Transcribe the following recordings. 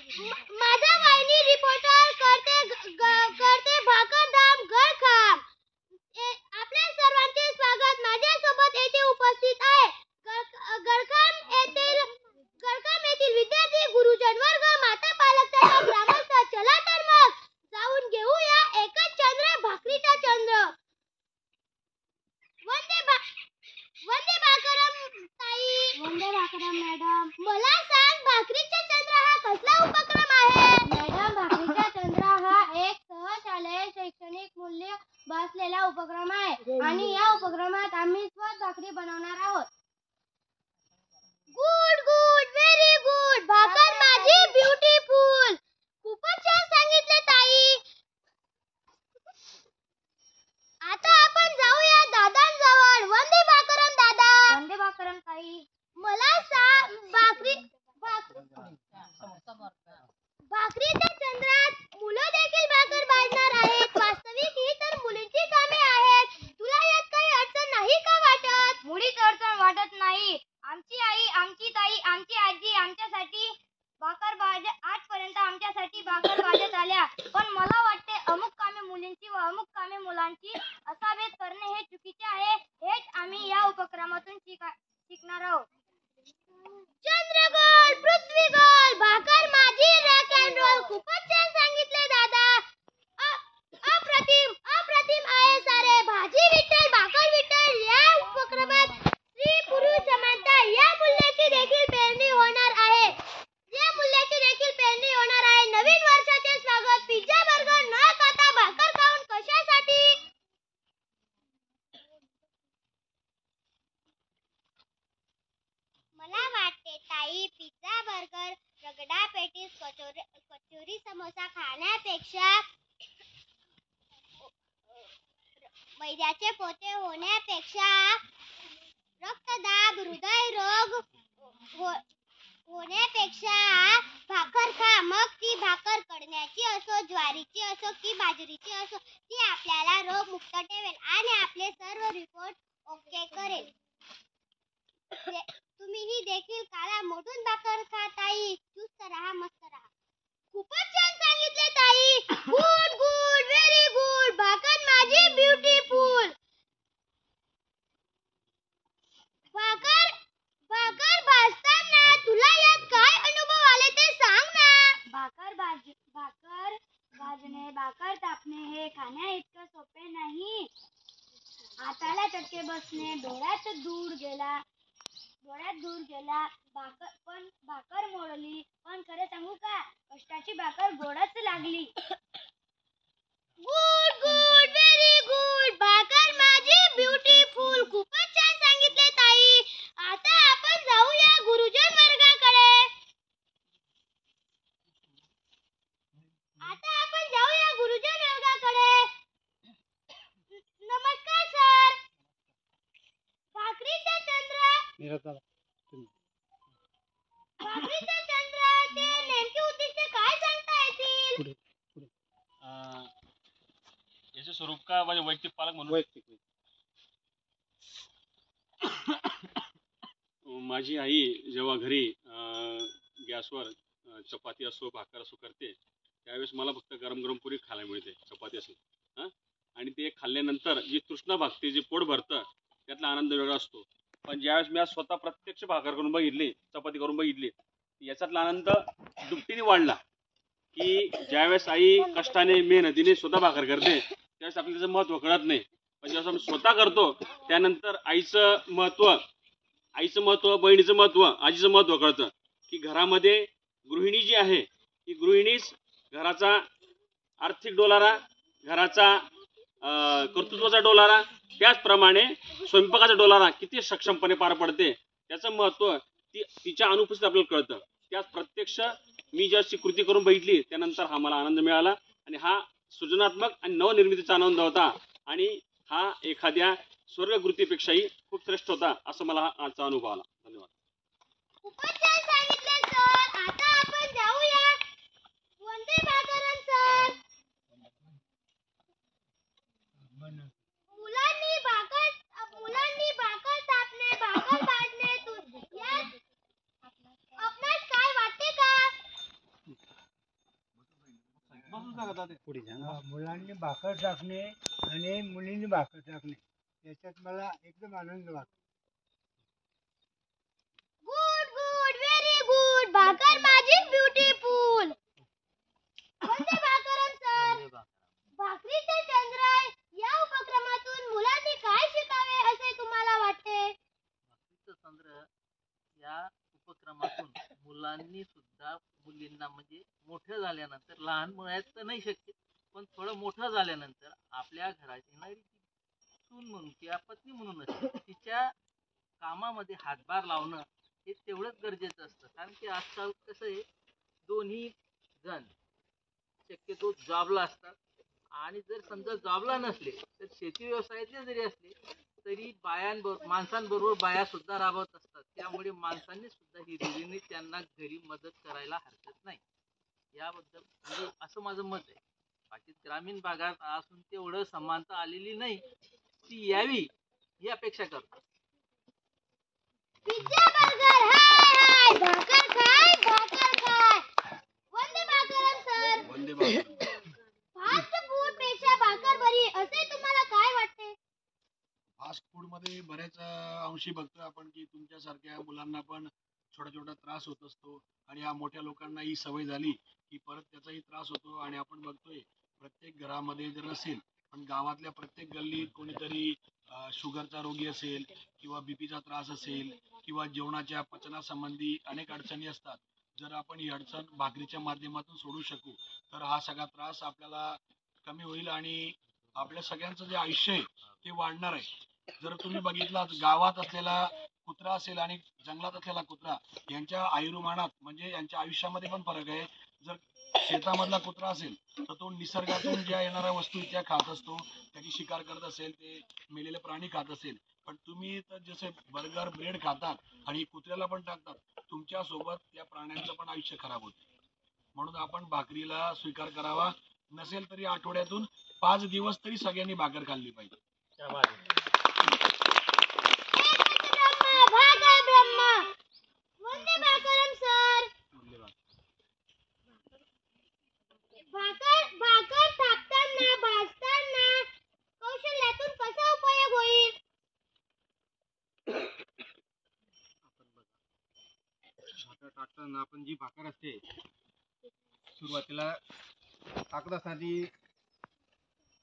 माझा वाहिनी रिपोर्टर करते भाकरदाम गळखाम. आपल्या सर्वांचे स्वागत. माझ्यासोबत येथे उपस्थित आहे गळखाम येथील विद्यार्थी, गुरुजन वर्ग, माता पालक तथा ग्रामस्थ. चला तर मग जाऊन घेऊया एकच चंद्र, भाकरीचा चंद्र. वंदे मातरम ताई. वंदे मातरम मॅडम. मला सांग, भाकरीचा चंद्र हा कसला उपक्रम आहे? मॅडम, भाकरीचा चंद्र हा एक सहशालेय शैक्षणिक मूल्य बसलेला उपक्रम आहे आणि या उपक्रमात आम्ही स्वतः भाकरी बनवणार आहोत. Good good, very good. भाकर माझी ब्युटिफुल. खूपच छान सांगितले ताई. आता आपण जाऊया दादांजवळ. वंदे मातरम दादा. वंदे मातरम ताई. मला सांग, भाकरीच्या चंद्रात मुलं देखील भाकर भाजणार आहेत. वास्तविक ही तर मुलींची कामे आहेत. तुला यात काही अडचण नाही का वाटत? मुळीच अडचण वाटत नाही. आमची आई, आमची ताई, आमची आजी आमच्यासाठी आजपर्यंत आमच्यासाठी भाकर भाजत आल्या. पण मला वाटते अमुक कामे मुलींची व अमुक कामे मुलांची असा भेद करणे हे चुकीचे आहे. हेच आम्ही या उपक्रमातून शिकणार आहोत. चंद्र गोल, पृथ्वी गोल, भाकर माझी, रॉक अँड रोल. खूपच छान सांगितले दादा. अप्रतिम अप्रतिम आहे सारे. भाजी विठ्ठल, भाकर विठ्ठल या उपक्रमात स्त्री पुरुष समानता या मूल्याची देखील पेरणी होणार आहे. नवीन वर्षाचे स्वागत. पिझ्झा, बर्गर न खाता भाकर खाऊन कशासाठी? मला वाटते ताई, pizza, burger, ragda patties, kachori, samosa खाण्यापेक्षा मैद्याचे पोते होण्यापेक्षा रक्तदाब, हृदयरोग होण्यापेक्षा भाकर खा. मग ती भाकर कणण्याची असो, ज्वारीची असो की बाजरीची असो, ती आपल्याला रोगमुक्त ठेवेल आणि आपले सर्व रिपोर्ट ओके करेल. तुम्हीही देखील काला मोडून भाकर खा ताई. चुस्त राहा, मस्त राहा. खूपच छान सांगितले ताई. Good good, very good. भाकर माझी ब्युटिफुल. भाकर भाजताना तुला यात काय अनुभव आले ते सांग ना. भाकर भाजणे, भाकर तापणे हे खाण्या इतकं सोपे नाही. हाताला चटके बसणे, डोळ्यात धूर गेला. भाकर मोडली. पण खरं सांगू का, कष्टाची भाकर गोडच लागली. Good good, very good. भाकर माझी ब्युटिफुल. खूपच छान सांगितले ताई. आता आपण जाऊया गुरुजन वर्गाकडे. नमस्कार सर. भाकरीचा चंद्राचे नेमके उद्दिष्ट काय सांगता येतील? याचे स्वरूप का म्हणजे वैयक्तिक पालक म्हणून माझी आई जेव्हा घरी गॅसवर चपाती असो भाकर असो करते, त्यावेळेस मला फक्त गरम गरम पुरी खायला मिळते, चपाती असेल आणि ते खाल्ल्यानंतर जी तृष्णा भागते, जे पोट भरतं, त्यातला आनंद वेगळा असतो. पण ज्यावेळेस मी आज स्वतः प्रत्यक्ष भाकर करून बघितली, चपाती करून बघितली, याच्यातला आनंद दुपटीने वाढला. की ज्यावेळेस आई कष्टाने मेहनतीने स्वतः भाकर करते, त्यावेळेस आपल्याला त्याचं महत्त्व कळत नाही. पण जेव्हा आपण स्वतः करतो त्यानंतर आईचं महत्त्व, बहिणीचं महत्त्व, आजीचं महत्त्व कळतं. की घरामध्ये गृहिणी जी आहे, ती गृहिणीच घराचा आर्थिक डोलारा, घराचा कर्तृत्वाचा डोलारा, त्याचप्रमाणे स्वयंपाकाचा डोलारा किती सक्षमपणे पार पडते, त्याचं महत्त्व तिच्या अनुपस्थितीत आपल्याला कळतं. त्यात प्रत्यक्ष मी ज्या कृती करून बघितली, त्यानंतर हा मला आनंद मिळाला आणि हा सृजनात्मक आणि नवनिर्मितीचा आनंद होता आणि हा एखाद्या स्वर्गकृतीपेक्षाही खूप श्रेष्ठ होता, असं मला आजचा अनुभव आला. धन्यवाद. खूपच छान सांगितलं सर. आता आपण जाऊया वंदे मातरम सर. मुलांनी भाकर तापणे, भाकर भाजणे, यात आपणास काय वाटते का? मुलांनी भाकर टाकणे आणि मुलींनी भाकर टाकणे याच्यात मला एकदम आनंद वाटतो. गुड गुड व्हेरी गुड भाकर माझी ब्युटिफुल. वंदे मातरम सर. भाकरीचे चंद्र या उपक्रमातून मुलांनी काय शिकावे असे तुम्हाला वाटते? भाकरीचं चंद्र या उपक्रमातून मुलांनी सुद्धा मुलींना म्हणजे मोठ्या झाल्यानंतर, लहान वयात तर नाही शक्य, पण थोडं मोठं झाल्यानंतर आपल्या घरात येणारी सून म्हणून किंवा पत्नी म्हणूनच तिच्या कामामध्ये हातभार लावणं हे तेवढंच गरजेचं असतं. कारण की आजकाल कसं आहे, दोन्ही जण शक्यतो जॉबला असतात आणि जर समजा जॉबला नसले तर शेती व्यवसायातले जरी असले तरी बायांबरोबर माणसांबरोबर बाया सुद्धा राबवत असतात. त्यामुळे माणसांनी सुद्धा हिरिरीने त्यांना घरी मदत करायला हरकत नाही. याबद्दल म्हणजे असं माझं मत आहे. बाकी ग्रामीण भागात असून तेवढं समानता आलेली नाही, ती यावी ही अपेक्षा करतो. पिझ्झा बर्गर हाय हाय भाकर खाय भाकर खाय. Vande Mataram sir. Vande Mataram. Fast food पेक्षा भाकर बरी असे तुम्हाला काय वाटते? फास्ट फूड मध्ये बऱ्याच अंशी बघतोय आपण की तुमच्यासारख्या मुलांना पण छोटा छोटा त्रास होत असतो आणि या मोठ्या लोकांना ही सवय झाली की परत त्याचाही त्रास होतो. आणि आपण बघतोय प्रत्येक घरामध्ये जर नसेल पण गावातल्या प्रत्येक गल्लीत कोणीतरी शुगरचा रोगी असेल किंवा बीपीचा त्रास असेल किंवा जेवणाच्या पचनासंबंधी अनेक अडचणी असतात. जर आपण ही अडचण भाकरीच्या माध्यमातून सोडू शकू तर हा सगळा त्रास आपल्याला कमी होईल आणि आपल्या सगळ्यांचं जे आयुष्य आहे ते वाढणार आहे. जर तुम्ही बघितलात गावात असलेला कुत्रा असेल आणि जंगलात असलेला कुत्रा यांच्या आयुर्मानात म्हणजे यांच्या आयुष्यामध्ये पण फरक आहे. जर शेतामधला कुत्रा असेल तर तो निसर्गातून ज्या येणाऱ्या वस्तू त्या खात असतो, त्याची शिकार करत असेल, ते मेलेले प्राणी खात असेल. पण तुम्ही तर जसे बर्गर ब्रेड खातात आणि कुत्र्याला पण टाकतात, तुमच्या सोबत त्या प्राण्यांचं पण आयुष्य खराब होते. म्हणून आपण भाकरीला स्वीकार करावा. नसेल तरी आठवड्यातून 5 दिवस तरी सगळ्यांनी भाकर खाल्ली पाहिजे. ब्रह्मा भाकर ब्रह्मा. वंदे मातरम सर. भाकर भाकर थापताना भाजताना कौशल्यातून कसा उपयोग होईल? भाकर टाकताना आपण जी भाकर असते सुरुवातीला टाकत असताना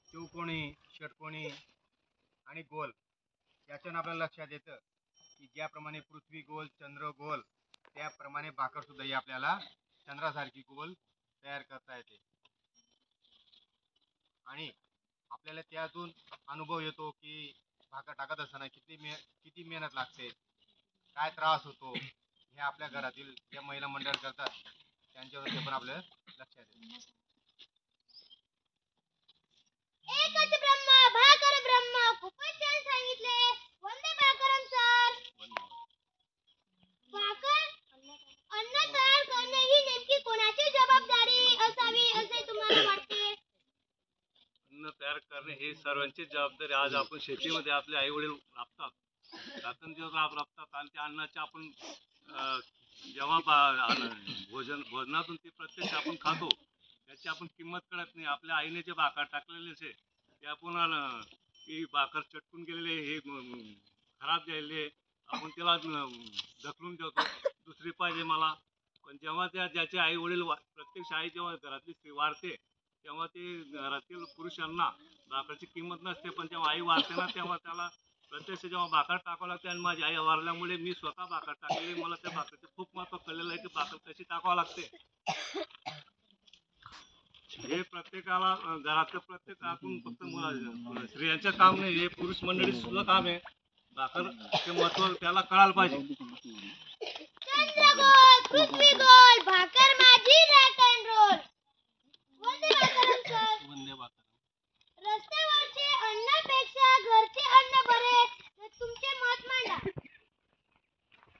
चौकोनी, षटकोनी आणि गोल याच्यानं आपल्याला लक्षात येतं की ज्याप्रमाणे पृथ्वी गोल, चंद्र गोल, त्याप्रमाणे भाकर सुद्धा ही आपल्याला चंद्रासारखी गोल तयार करता येते. आणि आपल्याला त्यातून अनुभव येतो की भाकर टाकत असताना किती मेहनत लागते, काय त्रास होतो, हे आपल्या घरातील ज्या महिला मंडळ करतात त्यांच्यावर ते पण आपल्या लक्षात येतं. एकच ब्रह्मा भाकर ब्रह्मा. खूपच छान सांगितले. वंदे मातरम सर. भाकर अन्न तयार करणे ही नेमकी कोणाची जबाबदारी असावी असे तुम्हाला वाटते? अन्न तयार करणे हे सर्वांची जबाबदारी. आज आपण शेतीमध्ये आपले आई वडील राबतात, रात्रंदिवस राबतात आणि त्या अन्नाचे आपण जेव्हा भोजनातून ते प्रत्यक्ष आपण खातो त्याची आपण किंमत कळत नाही. आपल्या आईने जे भाकर टाकलेले आहे ते आपण ही भाकर चटकून गेलेले हे खराब झालेले आपण त्याला ढकलून ठेवतो, दुसरी पाहिजे मला. पण जेव्हा ज्याचे आई वडील प्रत्यक्ष आई जेव्हा घरातली स्त्री वाढते तेव्हा ते घरातील पुरुषांना भाकरची किंमत नसते. पण जेव्हा आई वाढते ना तेव्हा त्याला प्रत्यक्ष जेव्हा भाकर टाकावं लागते. आणि माझी आई वारल्यामुळे मी स्वतः भाकर टाकलेली, मला त्या भाकरचे खूप महत्त्व कळलेलं आहे की भाकर कशी टाकावं लागते. हे प्रत्येकाला घरातलं प्रत्येक आपण फक्त स्त्रियांचं काम नाही, हे पुरुष मंडळी सुद्धा काम आहे. भाकरचे महत्त्व त्याला कळायला पाहिजे. चंद्र गोल पृथ्वी गोल भाकर माझी rock and roll. Vande Mataram sir. Vande Mataram. रस्त्यावरचे अन्नापेक्षा घरचे अन्न बरे. तुमचे मत मांडा.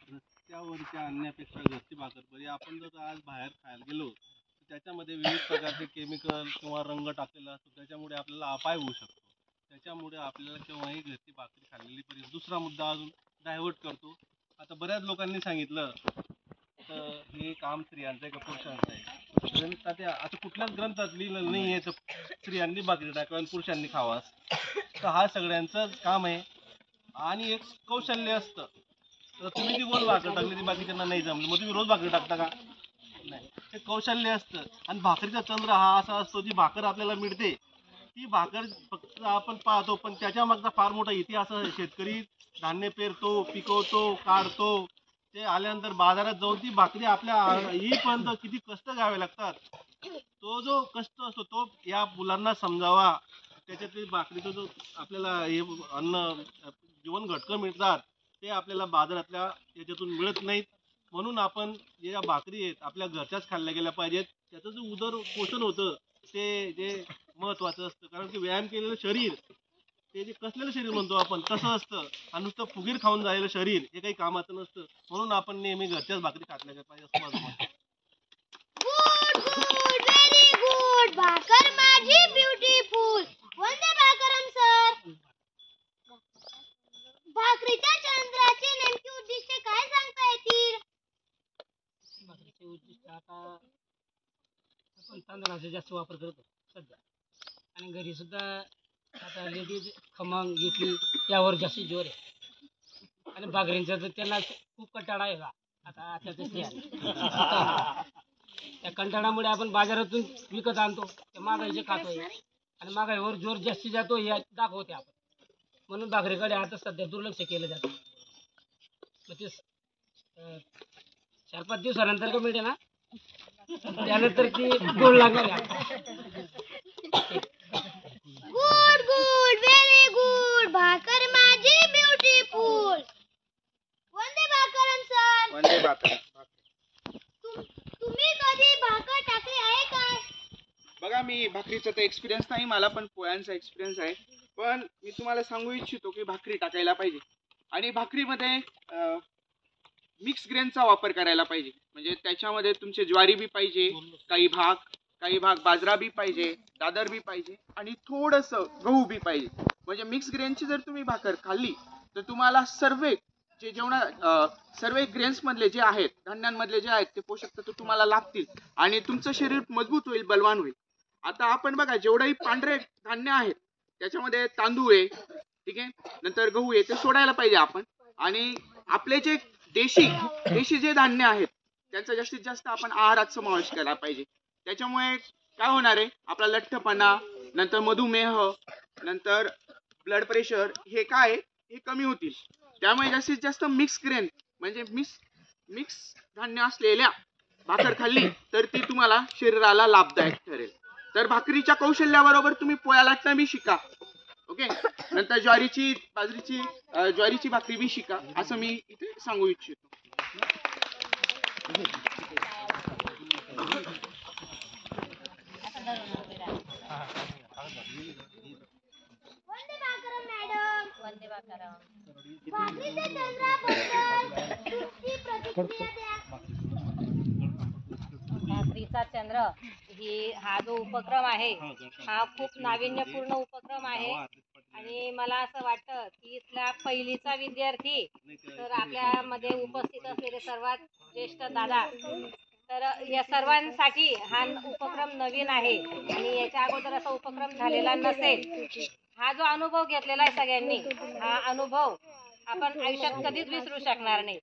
रस्त्यावरच्या अन्नापेक्षा घरची भाकर बरी. आपण जर आज बाहेर खायला गेलो तर त्याच्यामध्ये विविध प्रकारचे केमिकल किंवा रंग टाकलेला असतो, त्याच्यामुळे आपल्याला अपाय होऊ शकतो. त्याच्यामुळे आपल्याला केव्हाही घरची भाकरी खाल्लेली बरी. दुसरा मुद्दा अजून डायव्हर्ट करतो. आता बऱ्याच लोकांनी सांगितलं तर हे काम स्त्रियांचं आहे का पुरुषांचं आहे. ग्रंथात आता कुठल्याच ग्रंथात लिहिलं नाही आहे तर स्त्रियांनी भाकरी टाकावी आणि पुरुषांनी खावा, तर हा सगळ्यांचं काम आहे. आणि एक कौशल्य असतं. तर तुम्ही ती गोल भाकर टाकली ती बाकीच्यांना नाही जमली, मग तुम्ही रोज भाकरी टाकता का? नाही. ते कौशल्य असतं. आणि भाकरीचा चंद्र हा असा असतो, जी भाकर आपल्याला मिळते ती भाकर फक्त आपण पाहतो, पण त्याच्या मागचा फार मोठा इतिहास आहे. शेतकरी धान्य पेरतो, पिकवतो, काढतो, ते आल्यानंतर बाजारात जाऊन ती भाकरी आपल्या येईपर्यंत किती कष्ट घ्यावे लागतात. तो जो कष्ट असतो तो या मुलांना समजावा. त्याच्यात भाकरीचं जो आपल्याला हे अन्न जीवन घटकं मिळतात ते आपल्याला बाजारातल्या याच्यातून मिळत नाहीत. म्हणून आपण या भाकरी आहेत आपल्या घरच्याच खाल्ल्या गेल्या पाहिजेत. त्याचं जे उदर पोषण होतं ते जे महत्वाचं असतं. कारण की व्यायाम केलेलं शरीर ते जे कसलेलं शरीर म्हणतो आपण तसं असतं. आणि नुसतं फुगीर खाऊन झालेलं शरीर हे काही कामाचं नसतं. म्हणून आपण नेहमी घरच्याच भाकरी खाल्ल्या गेल्या पाहिजे असं माझं मत आहे. Good good very good. भाकर माझी ब्युटिफुल. वंदे मातरम सर. भाकरीच्या चंद्राचे नेमके उद्दिष्ट काय सांगता येतील? भाकरीचे उद्दिष्ट आता आपण तांदळाचा जास्त वापर करतो सध्या, आणि घरी सुद्धा आता लेडीज खमंग घेतली त्यावर जास्त जोर आहे. आणि भाकरींचा तर त्यांना खूप कंटाळा आहे का आता त्याचं ते आहे. त्या कंटाळामुळे आपण बाजारातून विकत आणतो, त्या महागाईचे खातोय आणि महागाईवर जोर जास्ती जातो हे दाखवते आपण. म्हणून भाकरीकडे आता सध्या दुर्लक्ष केलं जातं. मग ते 4-5 दिवसानंतर का मिळते ना, त्यानंतर ती गोड लागणार आहे. Good good very good. भाकर माझी ब्युटिफुल. वंदे मातरम सर. वंदे मातरम. तुम्ही कधी भाकर टाकली आहे का? बघा, मी भाकरीचा तर एक्सपिरियन्स नाही मला, पण पोळ्यांचा एक्सपिरियन्स आहे. पण मी तुम्हाला सांगू इच्छितो की भाकरी टाकायला पाहिजे. आणि भाकरीमध्ये मिक्स ग्रेनचा वापर करायला पाहिजे. म्हणजे त्याच्यामध्ये तुमचे ज्वारी बी पाहिजे, काही भाग बाजरा बी पाहिजे, दादर बी पाहिजे आणि थोडंसं गहू बी पाहिजे. म्हणजे मिक्स ग्रेनची जर तुम्ही भाकर खाल्ली तर तुम्हाला सर्व ग्रेन्समधले जे आहेत, धान्यांमधले जे आहेत ते पोषक तत्व तुम्हाला लाभतील आणि तुमचं शरीर मजबूत होईल, बलवान होईल. आता आपण बघा, जेवढंही पांढरे धान्य आहेत त्याच्यामध्ये तांदूळ आहे, ठीक आहे, नंतर गहू आहे, ते सोडायला पाहिजे आपण. आणि आपले जे देशी जे धान्य आहेत त्यांचा जास्तीत जास्त आपण आहारात समावेश केला पाहिजे. त्याच्यामुळे काय होणार आहे, आपला लठ्ठपणा, नंतर मधुमेह, नंतर ब्लड प्रेशर हे काय हे कमी होतील. त्यामुळे जास्तीत जास्त मिक्स ग्रेन म्हणजे मिक्स धान्य असलेल्या भाकर खाल्ली तर ती तुम्हाला शरीराला लाभदायक ठरेल. तर भाकरीच्या कौशल्याबरोबर तुम्ही पोळ्या लाटणं बी शिका, ओके. नंतर ज्वारीची भाकरी बी शिका, असं मी इथे सांगू इच्छितो. वंदे मातरम मॅडम. वंदे मातरम. भाकरीच्या चंद्राबद्दल तुमची प्रतिक्रिया द्या. भाकरीचा चंद्र हा जो उपक्रम आहे हा खूप नाविन्यपूर्ण उपक्रम आहे. आणि मला असं वाटतं की इथला पहिलीचा विद्यार्थी तर आपल्यामध्ये उपस्थित असलेले सर्वात ज्येष्ठ दादा, तर या सर्वांसाठी हा उपक्रम नवीन आहे आणि याच्या अगोदर असा उपक्रम झालेला नसेल. हा जो अनुभव घेतलेला आहे सगळ्यांनी, हा अनुभव आपण आयुष्यात कधीच विसरू शकणार नाही.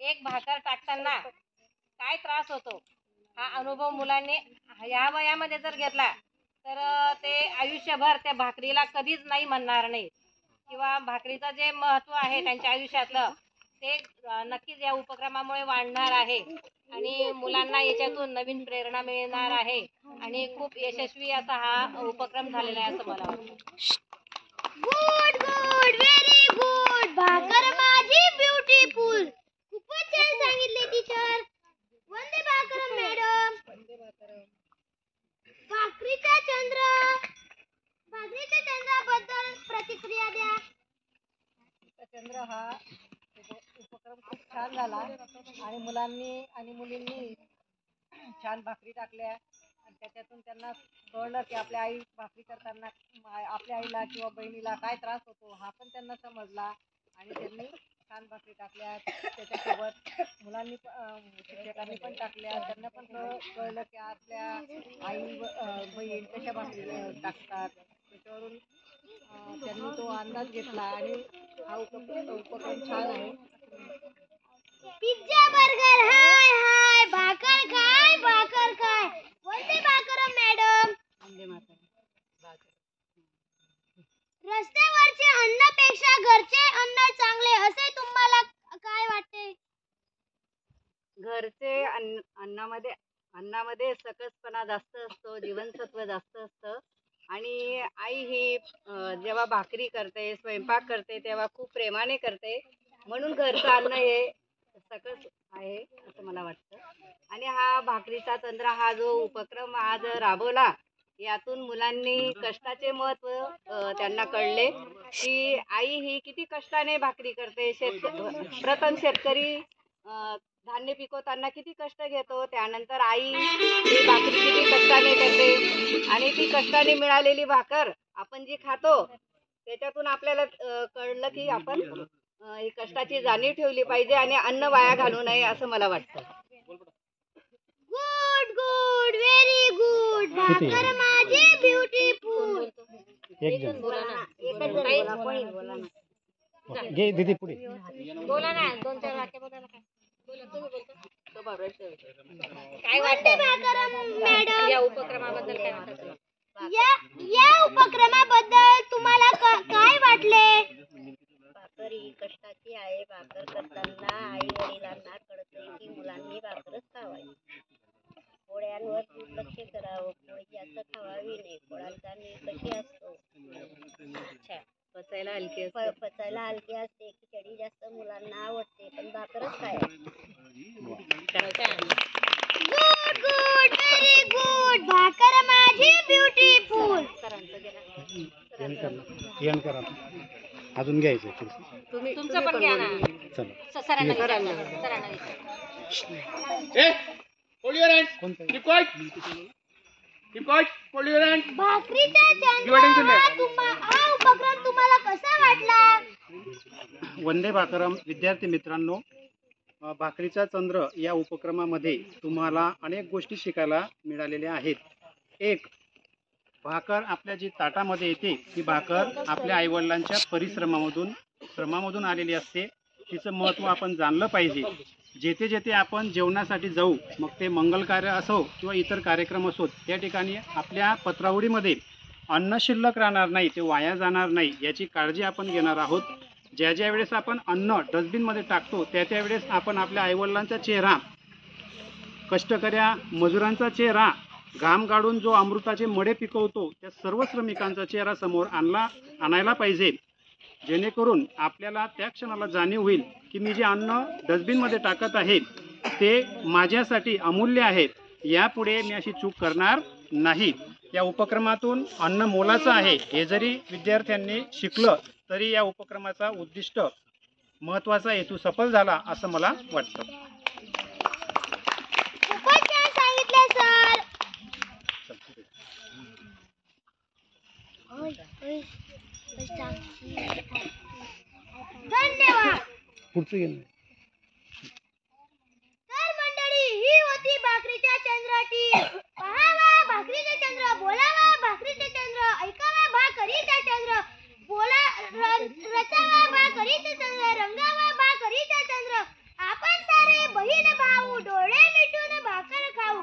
एक भाकर टाकताना काय त्रास होतो हा अनुभव मुलांनी या वयामध्ये जर घेतला तर ते आयुष्यभर त्या भाकरीला कधीच नाही म्हणणार नाही, किंवा भाकरीचं जे महत्त्व आहे त्यांच्या आयुष्यातलं ते नक्कीच या उपक्रमामुळे वाढणार आहे आणि मुलांना याच्यातून नवीन प्रेरणा मिळणार आहे आणि खूप यशस्वी असा हा उपक्रम झालेला आहे असं मला वाटतं. Good good very good. भाकर माझी ब्युटिफुल. खूपच छान सांगितले टीचर. वंदे मातरम मॅडम. भाकरीच्या चंद्राबद्दल प्रतिक्रिया द्या. चंद्र हा उपक्रम खूप छान झाला आणि मुलांनी आणि मुलींनी छान भाकरी टाकल्या आणि त्याच्यातून त्यांना कळलं की आपल्या आई भाकरी करताना आपल्या आईला किंवा बहिणीला काय त्रास होतो हा पण त्यांना समजला आणि त्यांनी छान भाकरी टाकल्या. त्याच्यासोबत मुलांनी शिक्षकांनी पण टाकल्या. त्यांना पण कळलं की आपल्या आई बहीण कशा भाकरी टाकतात. त्याच्यावरून त्यांनी तो अंदाज घेतला आणि हा उपक्रम छान आहे. पिझ्झा बर्गर हाय हाय भाकर काय कोणती भाकर मॅडम? रस्त्यावरचे अन्नापेक्षा घरचे अन्न चांगले असे तुम्हाला काय वाटते? घरचे अन्नामध्ये सकसपणा जास्त असतो, जीवनसत्व जास्त असतं आणि आई ही जेव्हा भाकरी करते, स्वयंपाक करते तेव्हा खूप प्रेमाने करते. म्हणून घरचं अन्न हे सकस आहे असं मला वाटतं. आणि हा भाकरीचा तंत्र हा जो उपक्रम आज राबवला, यातून मुलांनी कष्टाचे महत्त्व त्यांना कळले की आई ही किती कष्टाने भाकरी करते. प्रथम शेतकरी धान्य पिकवताना किती कष्ट घेतो, त्यानंतर आई ही भाकरी किती कष्टाने करते आणि ती कष्टाने मिळालेली भाकर आपण जी खातो त्याच्यातून आपल्याला कळलं की आपण ही कष्टाची जाणीव ठेवली पाहिजे आणि अन्न वाया घालू नये असं मला वाटतं. गुड गुड व्हेरी गुड भाकर माझी ब्युटीफुल. घे दीदी पुढे. बोला ना, 2-4 वाक्य बोला ना. काय वाटतं मॅडम या उपक्रमाबद्दल? काय वाटतं? या उपक्रमाबद्दल तुम्हाला काय वाटले? भाकर ही कष्टाची आहे. भाकर करताना आई वडिलांना कळते की मुलांनी भाकरच खावावी. पोळ्यांवर दुर्लक्ष करावं. पोळी जास्त खावावी नाही. पोळ्यांचा नीळ कशी असतो, अच्छा पचायला हलकी असते. खिचडी जास्त मुलांना आवडते पण भाकरच खायची. गुड गुड व्हेरी गुड भाकर माझी ब्युटीफुल. एंड करा. अजून घ्यायचं तुमचं पण घ्या ना. सरांना भाकरीचा चंद्र हा उपक्रम तुम्हाला कसा वाटला? वंदे भाकरम विद्यार्थी मित्रांनो, भाकरीचा चंद्र या उपक्रमामध्ये तुम्हाला अनेक गोष्टी शिकायला मिळालेल्या आहेत. एक, भाकर आपल्या जी ताटामध्ये येते ती भाकर आपल्या आईवडिलांच्या श्रमामधून आलेली असते. तिचं महत्त्व आपण जाणलं पाहिजे. जेथे जेथे आपण जेवणासाठी जाऊ, मग ते मंगल कार्य असो किंवा इतर कार्यक्रम असोत, त्या ठिकाणी आपल्या पत्रावळीमध्ये अन्न शिल्लक राहणार नाही, ते वाया जाणार नाही याची काळजी आपण घेणार आहोत. ज्या वेळेस आपण अन्न डस्टबिनमध्ये टाकतो त्या वेळेस आपण आपल्या आईवडिलांचा चेहरा, कष्टकऱ्या मजुरांचा चेहरा, घाम काढून जो अमृताचे मडे पिकवतो त्या सर्व श्रमिकांचा चेहरा समोर आणायला पाहिजे. जेणेकरून आपल्याला त्या क्षणाला जाणीव होईल की मी जे अन्न डस्टबिनमध्ये टाकत आहे ते माझ्यासाठी अमूल्य आहे. यापुढे मी अशी चूक करणार नाही. या उपक्रमातून अन्न मोलाचं आहे हे जरी विद्यार्थ्यांनी शिकलं तरी या उपक्रमाचा उद्दिष्ट, महत्त्वाचा हेतू सफल झाला असं मला वाटतं. खूपच छान सांगितलं सर. धन्यवाद. तर मंडळी, ही होती भाकरीच्या चंद्राची. पहावा भाकरीचे चंद्र, बोलावा भाकरीचे चंद्र, ऐकावा भाकरीचा चंद्र, रचावा भाकरीचा चंद्र, रंगावा भाकरीचा चंद्र. आपण सारे बहीण भाऊ डोळे मिटून भाकर खाऊ.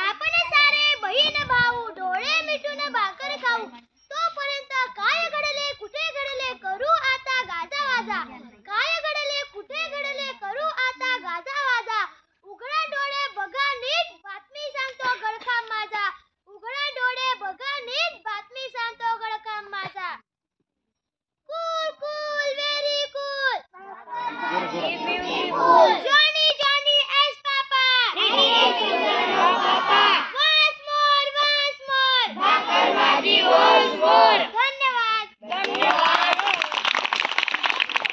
आपण सारे बहीण भाऊ डोळे मिटून भाकर खाऊ. तोपर्यंत काय घडले कुठे घडले करू आता गाजावाजा. काय घडले कुठे घडले करू आता गाजावाजा. उघडा डोळे बघा नीट बातमी सांगतो गडखाम माझा. उघडा डोळे बघा नीट बातमी सांगतो गडखाम माझा. Cool cool very cool.